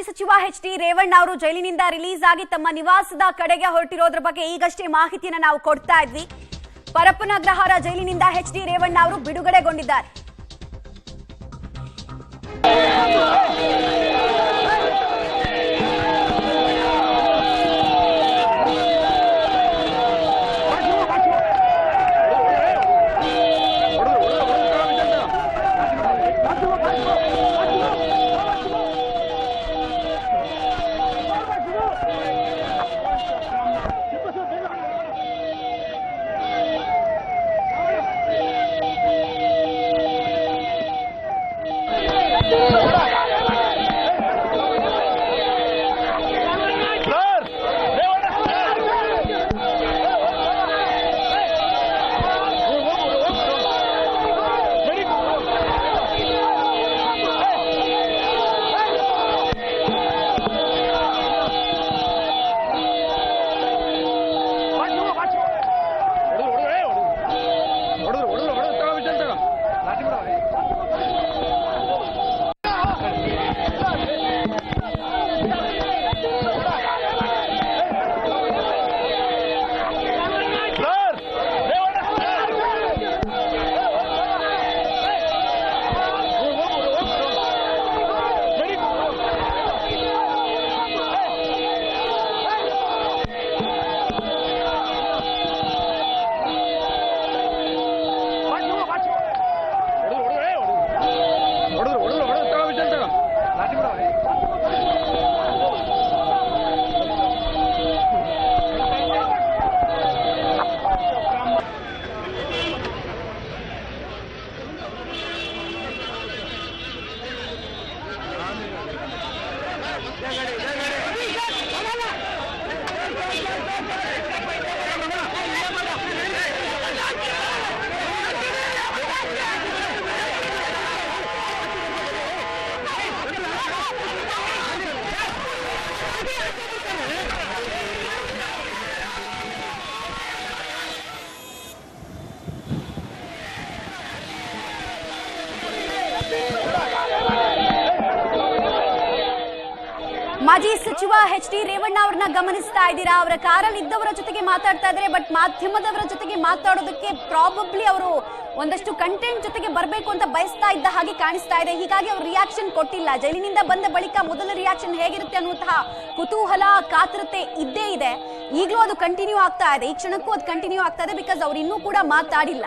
ಮಾಜಿ ಸಚಿವ ಎಚ್.ಡಿ. ರೇವಣ್ಣ ಅವರು ಜೈಲಿನಿಂದ ರಿಲೀಸ್ ಆಗಿ ತಮ್ಮ ನಿವಾಸದ ಕಡೆಗೆ ಹೊರಟಿರೋದ್ರ ಬಗ್ಗೆ ಈಗಷ್ಟೇ ಮಾಹಿತಿಯನ್ನು ನಾವು ಕೊಡ್ತಾ ಇದ್ವಿ. ಪರಪ್ಪನ ಅಗ್ರಹಾರ ಜೈಲಿನಿಂದ ಎಚ್.ಡಿ. ರೇವಣ್ಣ ಅವರು ಬಿಡುಗಡೆಗೊಂಡಿದ್ದಾರೆ. ಮಾಜಿ ಸಚಿವ ಎಚ್.ಡಿ. ರೇವಣ್ಣ ಅವರನ್ನ ಗಮನಿಸ್ತಾ ಇದ್ದೀರಾ. ಅವರ ಕಾರಲ್ಲಿ ಇದ್ದವರ ಜೊತೆಗೆ ಮಾತಾಡ್ತಾ ಇದ್ದಾರೆ. ಬಟ್ ಮಾಧ್ಯಮದವರ ಜೊತೆಗೆ ಮಾತಾಡೋದಕ್ಕೆ ಪ್ರಾಬಬ್ಲಿ ಅವರು ಒಂದಷ್ಟು ಕಂಟೆಂಟ್ ಜೊತೆಗೆ ಬರಬೇಕು ಅಂತ ಬಯಸ್ತಾ ಇದ್ದ ಹಾಗೆ ಕಾಣಿಸ್ತಾ ಇದೆ. ಹೀಗಾಗಿ ಅವರು ರಿಯಾಕ್ಷನ್ ಕೊಟ್ಟಿಲ್ಲ. ಜೈಲಿನಿಂದ ಬಂದ ಬಳಿಕ ಮೊದಲ ರಿಯಾಕ್ಷನ್ ಹೇಗಿರುತ್ತೆ ಅನ್ನುವಂತಹ ಕುತೂಹಲ, ಕಾತರತೆ ಇದ್ದೇ ಇದೆ. ಈಗಲೂ ಅದು ಕಂಟಿನ್ಯೂ ಆಗ್ತಾ ಇದೆ. ಈ ಕ್ಷಣಕ್ಕೂ ಅದು ಕಂಟಿನ್ಯೂ ಆಗ್ತಾ ಇದೆ. ಬಿಕಾಸ್ ಅವ್ರು ಇನ್ನೂ ಕೂಡ ಮಾತಾಡಿಲ್ಲ.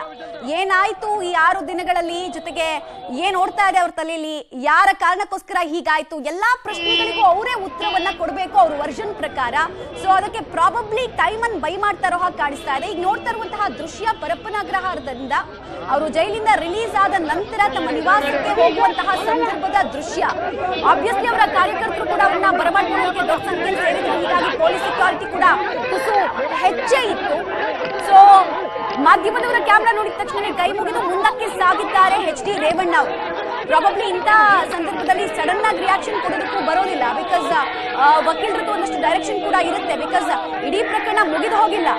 ಏನಾಯ್ತು ಈ 6 ದಿನಗಳಲ್ಲಿ, ಜೊತೆಗೆ ಏನ್ ಓಡ್ತಾ ಇದೆ ಅವ್ರ ತಲೆಯಲ್ಲಿ, ಯಾರ ಕಾರಣಕ್ಕೋಸ್ಕರ ಹೀಗಾಯ್ತು, ಎಲ್ಲಾ ಪ್ರಶ್ನೆಗಳಿಗೂ ಅವರೇ ಉತ್ತರವನ್ನ ಕೊಡಬೇಕು ಅವ್ರ ವರ್ಷನ್ ಪ್ರಕಾರ. ಸೊ ಅದಕ್ಕೆ ಪ್ರಾಬಬ್ಲಿ ಟೈಮ್ ಅನ್ನು ಬೈ ಮಾಡ್ತಾ ಇರೋ ಹಾಗೆ ಕಾಣಿಸ್ತಾ ಇದೆ. ಈಗ ನೋಡ್ತಾ ಇರುವಂತಹ ದೃಶ್ಯ ಪರಪ್ಪನ ಅಗ್ರಹಾರದಿಂದ ಅವರು ಜೈಲಿಂದ ರಿಲೀಸ್ ಆದ ನಂತರ ತಮ್ಮ ನಿವಾಸಕ್ಕೆ ಹೋಗುವಂತಹ ಸಂದರ್ಭದ ದೃಶ್ಯ. ಆಬ್ವಿಯಸ್ಲಿ ಅವರ ಕಾರ್ಯಕರ್ತರು ಕೂಡ ಅವರನ್ನ ಬರಮಾಡ್ಕೊಳ್ಳೋಕೆ ದೊಡ್ಡ ಸಂಖ್ಯೆಯಲ್ಲಿ ಸೇರಿದ್ರು. ಹೀಗಾಗಿ ಪೊಲೀಸ್ ಸೆಕ್ಯೂರಿಟಿ ಕೂಡ ತುಸು ಹೆಚ್ಚೇ ಇತ್ತು. ಸೊ ಮಾಧ್ಯಮದವರ ಕ್ಯಾಮ್ರಾ ನೋಡಿದ ತಕ್ಷಣ ಕೈ ಮುಗಿದು ಮುಂದಕ್ಕೆ ಸಾಗಿದ್ದಾರೆ ಎಚ್.ಡಿ. ರೇವಣ್ಣ ಅವರು. ಪ್ರಾಬಬ್ಲಿ ಇಂಥ ಸಂದರ್ಭದಲ್ಲಿ ಸಡನ್ ಆಗಿ ರಿಯಾಕ್ಷನ್ ಕೊಡೋದಕ್ಕೂ ಬರೋದಿಲ್ಲ. ಬಿಕಾಸ್ ವಕೀಲರದ್ದು ಒಂದಷ್ಟು ಡೈರೆಕ್ಷನ್ ಕೂಡ ಇರುತ್ತೆ. ಬಿಕಾಸ್ ಇಡೀ ಪ್ರಕರಣ ಮುಗಿದು ಹೋಗಿಲ್ಲ.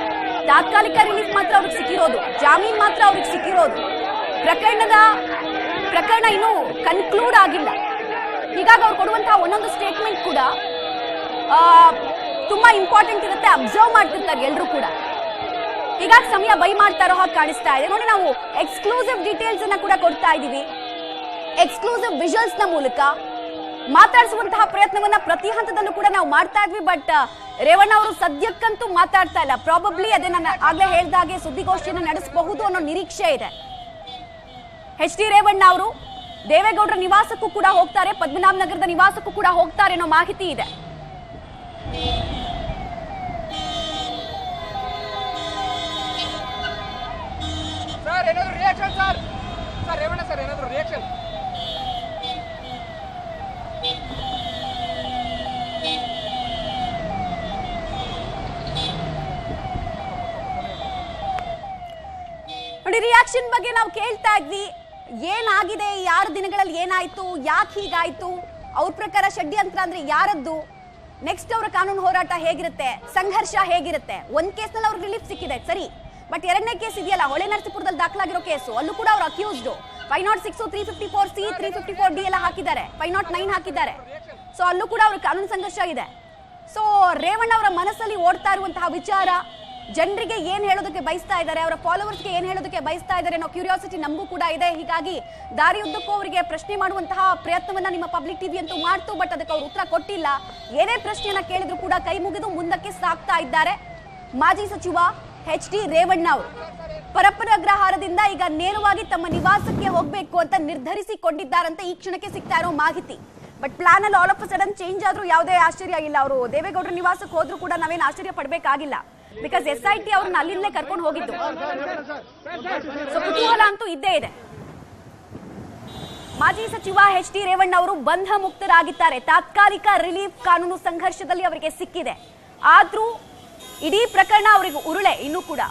ತಾತ್ಕಾಲಿಕ ರಿಲೀಫ್ ಮಾತ್ರ ಅವ್ರಿಗೆ ಸಿಕ್ಕಿರೋದು, ಜಾಮೀನ್ ಮಾತ್ರ ಅವ್ರಿಗೆ ಸಿಕ್ಕಿರೋದು. ಪ್ರಕರಣ ಇನ್ನೂ ಕನ್ಕ್ಲೂಡ್ ಆಗಿಲ್ಲ. ಹೀಗಾಗಿ ಅವ್ರು ಕೊಡುವಂತಹ ಒಂದೊಂದು ಸ್ಟೇಟ್ಮೆಂಟ್ ಕೂಡ ತುಂಬಾ ಇಂಪಾರ್ಟೆಂಟ್ ಇರುತ್ತೆ. ಅಬ್ಸರ್ವ್ ಮಾಡ್ತಿರ್ತಾರೆ ಎಲ್ಲರೂ ಕೂಡ. ಹೀಗಾಗಿ ಸಮಯ ಬೈ ಮಾಡ್ತಾ ಇರೋ ಹಾಗೆ ಕಾಣಿಸ್ತಾ ಇದೆ. ನೋಡಿ, ನಾವು ಎಕ್ಸ್ಕ್ಲೂಸಿವ್ ಡೀಟೇಲ್ಸ್ ಅನ್ನ ಕೂಡ ಕೊಡ್ತಾ ಇದೀವಿ. ಎಕ್ಸ್ಕ್ಲೂಸಿವ್ ವಿಜುವಲ್ಸ್ ನ ಮೂಲಕ ಮಾತಾಡಿಸುವಂತಹ ಪ್ರಯತ್ನವನ್ನ ಪ್ರತಿ ಹಂತದಲ್ಲೂ ಕೂಡ ನಾವು ಮಾಡ್ತಾ ಇದ್ವಿ. ಬಟ್ ರೇವಣ್ಣ ಅವರು ಸದ್ಯಕ್ಕಂತೂ ಮಾತಾಡ್ತಾ ಇಲ್ಲ. ಪ್ರಾಬಬ್ಲಿ ಅದೇ ನಾನು ಆಗ್ಲೇ ಹೇಳ್ದಾಗೆ ಸುದ್ದಿಗೋಷ್ಠಿಯನ್ನು ನಡೆಸಬಹುದು ಅನ್ನೋ ನಿರೀಕ್ಷೆ ಇದೆ. ಎಚ್.ಡಿ. ರೇವಣ್ಣ ಅವರು ದೇವೇಗೌಡರ ನಿವಾಸಕ್ಕೂ ಕೂಡ ಹೋಗ್ತಾರೆ, ಪದ್ಮನಾಭ ನಗರದ ನಿವಾಸಕ್ಕೂ ಕೂಡ ಹೋಗ್ತಾರೆ ಅನ್ನೋ ಮಾಹಿತಿ ಇದೆ. ಸರ್ ಏನಾದರೂ ರಿಯಾಕ್ಷನ್ ಸರ್ ರೇವಣ್ಣ ಸರ್ ಏನಾದರೂ ರಿಯಾಕ್ಷನ್? ನೋಡಿ, ರಿಯಾಕ್ಷನ್ ಬಗ್ಗೆ ನಾವು ಕೇಳ್ತಾ ಇದ್ವಿ. ಏನಾಗಿದೆ ಈ 6 ದಿನಗಳಲ್ಲಿ, ಏನಾಯ್ತು, ಯಾಕೆ ಹೀಗಾಯ್ತು, ಅವ್ರ ಪ್ರಕಾರ ಷಡ್ಯಂತ್ರ ಅಂದ್ರೆ ಯಾರದ್ದು, ನೆಕ್ಸ್ಟ್ ಅವರ ಕಾನೂನು ಹೋರಾಟ ಹೇಗಿರುತ್ತೆ, ಸಂಘರ್ಷ ಹೇಗಿರುತ್ತೆ. ಒಂದ್ ಕೇಸ್ನಲ್ಲಿ ಅವ್ರಿಗೆ ರಿಲೀಫ್ ಸಿಕ್ಕಿದೆ ಸರಿ, ಬಟ್ ಎರಡನೇ ಕೇಸ್ ಇದೆಯಲ್ಲ, ಹೊಳೆ ನರಸೀಪುರದಲ್ಲಿ ದಾಖಲಾಗಿರೋ ಕೇಸು, ಅಲ್ಲೂ ಕೂಡ ಅವರು ಅಕ್ಯೂಸ್ಡ್ 506, 354C, 354D ಎಲ್ಲ ಹಾಕಿದ್ದಾರೆ, 509 ಹಾಕಿದ್ದಾರೆ. ಸೊ ಅಲ್ಲೂ ಕೂಡ ಅವ್ರ ಕಾನೂನು ಸಂಘರ್ಷ ಇದೆ. ಸೊ ರೇವಣ್ಣ ಅವರ ಮನಸ್ಸಲ್ಲಿ ಓಡ್ತಾ ಇರುವಂತಹ ವಿಚಾರ, ಜನರಿಗೆ ಏನ್ ಹೇಳೋದಕ್ಕೆ ಬಯಸ್ತಾ ಇದ್ದಾರೆ, ಅವರ ಫಾಲೋವರ್ಸ್ಗೆ ಏನ್ ಹೇಳೋದಕ್ಕೆ ಬಯಸ್ತಾ ಇದ್ದಾರೆ ಅನ್ನೋ ಕ್ಯೂರಿಯಾಸಿಟಿ ನಮಗೂ ಕೂಡ ಇದೆ. ಹೀಗಾಗಿ ದಾರಿಯುದ್ದಕ್ಕೂ ಅವರಿಗೆ ಪ್ರಶ್ನೆ ಮಾಡುವಂತಹ ಪ್ರಯತ್ನವನ್ನ ನಿಮ್ಮ ಪಬ್ಲಿಕ್ ಟಿವಿ ಅಂತೂ ಮಾಡ್ತು, ಬಟ್ ಅದಕ್ಕೆ ಅವ್ರು ಉತ್ತರ ಕೊಟ್ಟಿಲ್ಲ. ಏನೇ ಪ್ರಶ್ನೆಯನ್ನ ಕೇಳಿದ್ರು ಕೂಡ ಕೈ ಮುಗಿದು ಮುಂದಕ್ಕೆ ಸಾಗ್ತಾ ಇದ್ದಾರೆ. ಮಾಜಿ ಸಚಿವ ಎಚ್ ಡಿ ರೇವಣ್ಣ ಅವರು ಪರಪ್ಪನ ಅಗ್ರಹಾರದಿಂದ ಈಗ ನೇರವಾಗಿ ತಮ್ಮ ನಿವಾಸಕ್ಕೆ ಹೋಗ್ಬೇಕು ಅಂತ ನಿರ್ಧರಿಸಿಕೊಂಡಿದ್ದಾರಂತೆ ಈ ಕ್ಷಣಕ್ಕೆ ಸಿಗ್ತಾ ಇರೋ ಮಾಹಿತಿ. ಬಟ್ ಪ್ಲಾನ್ ಅಲ್ಲಿ all of a sudden change ಆದ್ರೂ ಯಾವುದೇ ಆಶ್ಚರ್ಯ ಇಲ್ಲ. ಅವರು ದೇವೇಗೌಡರ ನಿವಾಸಕ್ಕೆ ಹೋದ್ರೂ ಕೂಡ ನಾವೇನು ಆಶ್ಚರ್ಯ ಪಡಬೇಕಾಗಿಲ್ಲ. ಬಿಕಾಸ್ SIT ಅವ್ರನ್ನ ಅಲ್ಲಿಂದಲೇ ಕರ್ಕೊಂಡು ಹೋಗಿದ್ದು. ಸೊ ಕುತೂಹಲ ಅಂತೂ ಇದ್ದೇ ಇದೆ. ಮಾಜಿ ಸಚಿವ ಎಚ್ ಡಿ ರೇವಣ್ಣ ಅವರು ಬಂಧ ಮುಕ್ತರಾಗಿದ್ದಾರೆ. ತಾತ್ಕಾಲಿಕ ರಿಲೀಫ್ ಕಾನೂನು ಸಂಘರ್ಷದಲ್ಲಿ ಅವರಿಗೆ ಸಿಕ್ಕಿದೆ. ಆದ್ರೂ ಇಡೀ ಪ್ರಕರಣ ಅವರಿಗೆ ಉರುಳೆ ಇನ್ನೂ ಕೂಡ.